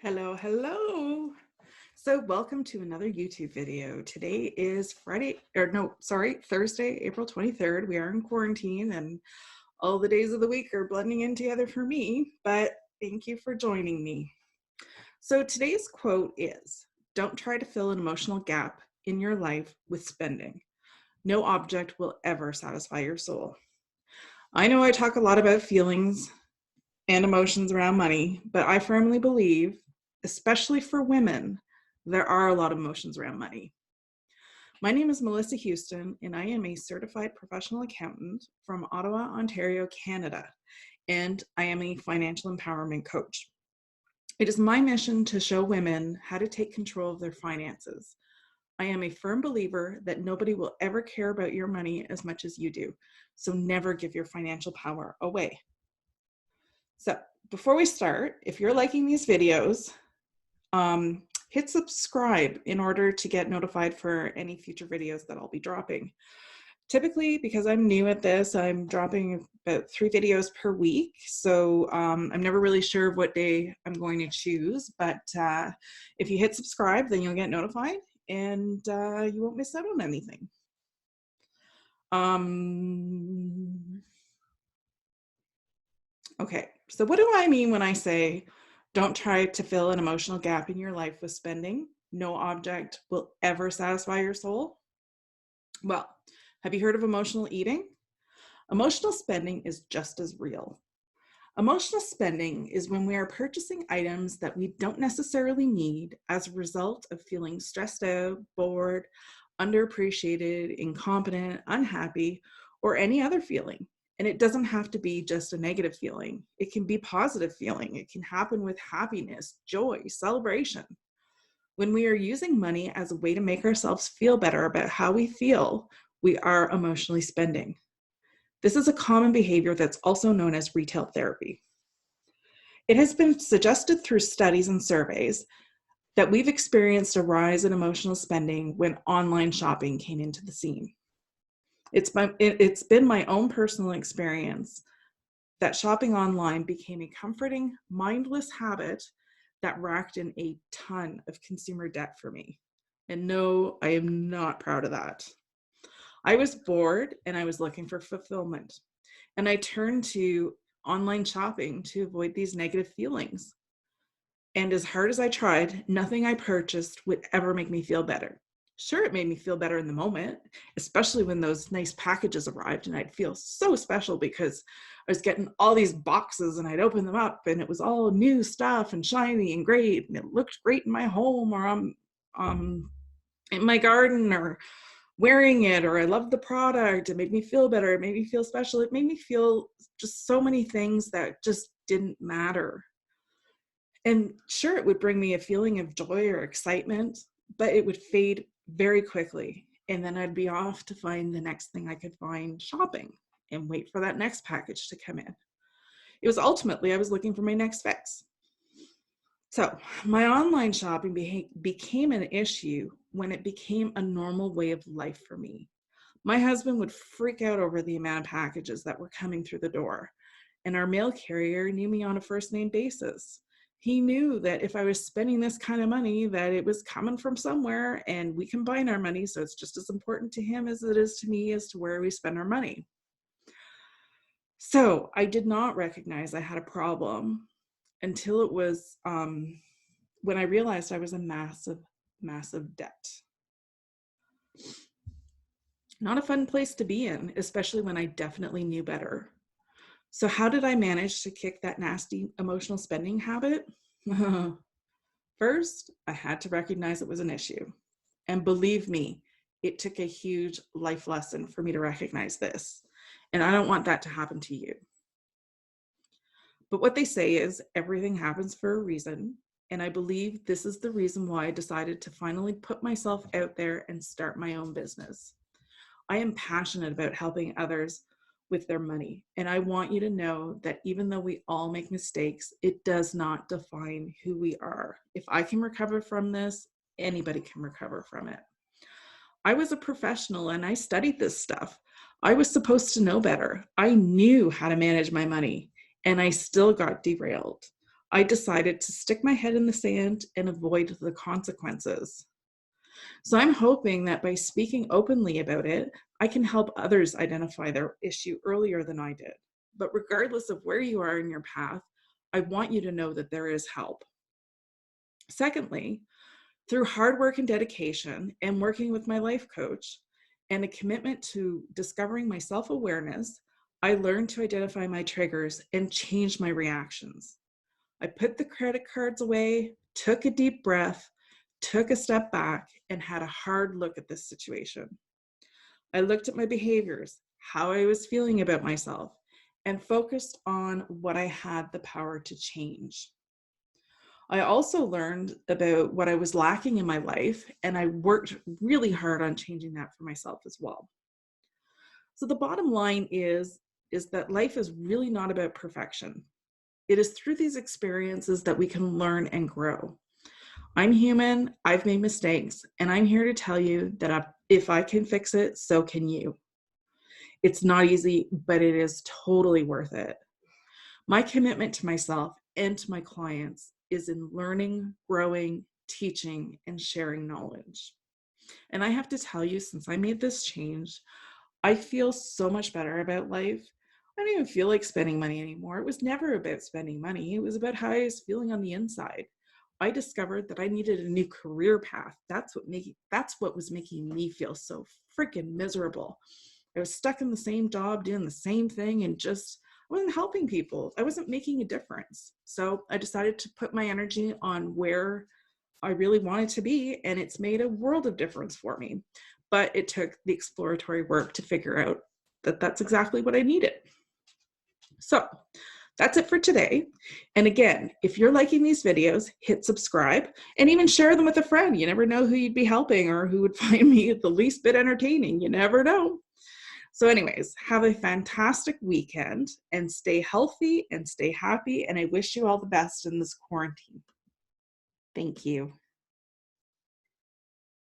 Hello, hello. So welcome to another YouTube video. Today is Thursday, April 23rd. We are in quarantine and all the days of the week are blending in together for me, but thank you for joining me. So today's quote is, "Don't try to fill an emotional gap in your life with spending. No object will ever satisfy your soul." I know I talk a lot about feelings and emotions around money, but I firmly believe, especially for women, there are a lot of emotions around money. My name is Melissa Houston, and I am a certified professional accountant from Ottawa, Ontario, Canada, and I am a financial empowerment coach. It is my mission to show women how to take control of their finances. I am a firm believer that nobody will ever care about your money as much as you do, so never give your financial power away. So before we start, if you're liking these videos, hit subscribe in order to get notified for any future videos that I'll be dropping. Typically, because I'm new at this, I'm dropping about 3 videos per week. So I'm never really sure what day I'm going to choose, but if you hit subscribe, then you'll get notified and you won't miss out on anything. Okay, so what do I mean when I say, don't try to fill an emotional gap in your life with spending? No object will ever satisfy your soul. Well, have you heard of emotional eating? Emotional spending is just as real. Emotional spending is when we are purchasing items that we don't necessarily need as a result of feeling stressed out, bored, underappreciated, incompetent, unhappy, or any other feeling. And it doesn't have to be just a negative feeling. It can be positive feeling. It can happen with happiness, joy, celebration. When we are using money as a way to make ourselves feel better about how we feel, we are emotionally spending. This is a common behavior that's also known as retail therapy. It has been suggested through studies and surveys that we've experienced a rise in emotional spending when online shopping came into the scene. It's been my own personal experience that shopping online became a comforting, mindless habit that racked in a ton of consumer debt for me. And no, I am not proud of that. I was bored and I was looking for fulfillment. And I turned to online shopping to avoid these negative feelings. And as hard as I tried, nothing I purchased would ever make me feel better. Sure, it made me feel better in the moment, especially when those nice packages arrived and I'd feel so special because I was getting all these boxes and I'd open them up and it was all new stuff and shiny and great and it looked great in my home or in my garden or wearing it, or I loved the product. It made me feel better. It made me feel special. It made me feel just so many things that just didn't matter. And sure, it would bring me a feeling of joy or excitement, but it would fade very quickly. And then I'd be off to find the next thing I could find shopping and wait for that next package to come in. It was ultimately, I was looking for my next fix. So my online shopping became an issue when it became a normal way of life for me. My husband would freak out over the amount of packages that were coming through the door, and our mail carrier knew me on a first name basis. He knew that if I was spending this kind of money, that it was coming from somewhere, and we combine our money, so it's just as important to him as it is to me as to where we spend our money. So I did not recognize I had a problem until it was when I realized I was in massive debt. Not a fun place to be in, especially when I definitely knew better. So how did I manage to kick that nasty emotional spending habit? First, I had to recognize it was an issue. And believe me, it took a huge life lesson for me to recognize this. And I don't want that to happen to you. But what they say is everything happens for a reason. And I believe this is the reason why I decided to finally put myself out there and start my own business. I am passionate about helping others with their money. And I want you to know that even though we all make mistakes, it does not define who we are. If I can recover from this, anybody can recover from it. I was a professional and I studied this stuff. I was supposed to know better. I knew how to manage my money and I still got derailed. I decided to stick my head in the sand and avoid the consequences. So I'm hoping that by speaking openly about it, I can help others identify their issue earlier than I did. But regardless of where you are in your path, I want you to know that there is help. Secondly, through hard work and dedication and working with my life coach and a commitment to discovering my self-awareness, I learned to identify my triggers and change my reactions. I put the credit cards away, took a deep breath, took a step back, and had a hard look at this situation. I looked at my behaviors, how I was feeling about myself, and focused on what I had the power to change. I also learned about what I was lacking in my life, and I worked really hard on changing that for myself as well. So the bottom line is that life is really not about perfection. It is through these experiences that we can learn and grow. I'm human, I've made mistakes, and I'm here to tell you that if I can fix it, so can you. It's not easy, but it is totally worth it. My commitment to myself and to my clients is in learning, growing, teaching, and sharing knowledge. And I have to tell you, since I made this change, I feel so much better about life. I don't even feel like spending money anymore. It was never about spending money. It was about how I was feeling on the inside. I discovered that I needed a new career path. That's what was making me feel so freaking miserable. I was stuck in the same job, doing the same thing, and just I wasn't helping people. I wasn't making a difference. So I decided to put my energy on where I really wanted to be, and it's made a world of difference for me. But it took the exploratory work to figure out that that's exactly what I needed. So that's it for today. And again, if you're liking these videos, hit subscribe and even share them with a friend. You never know who you'd be helping or who would find me the least bit entertaining. You never know. So anyways, have a fantastic weekend and stay healthy and stay happy. And I wish you all the best in this quarantine. Thank you.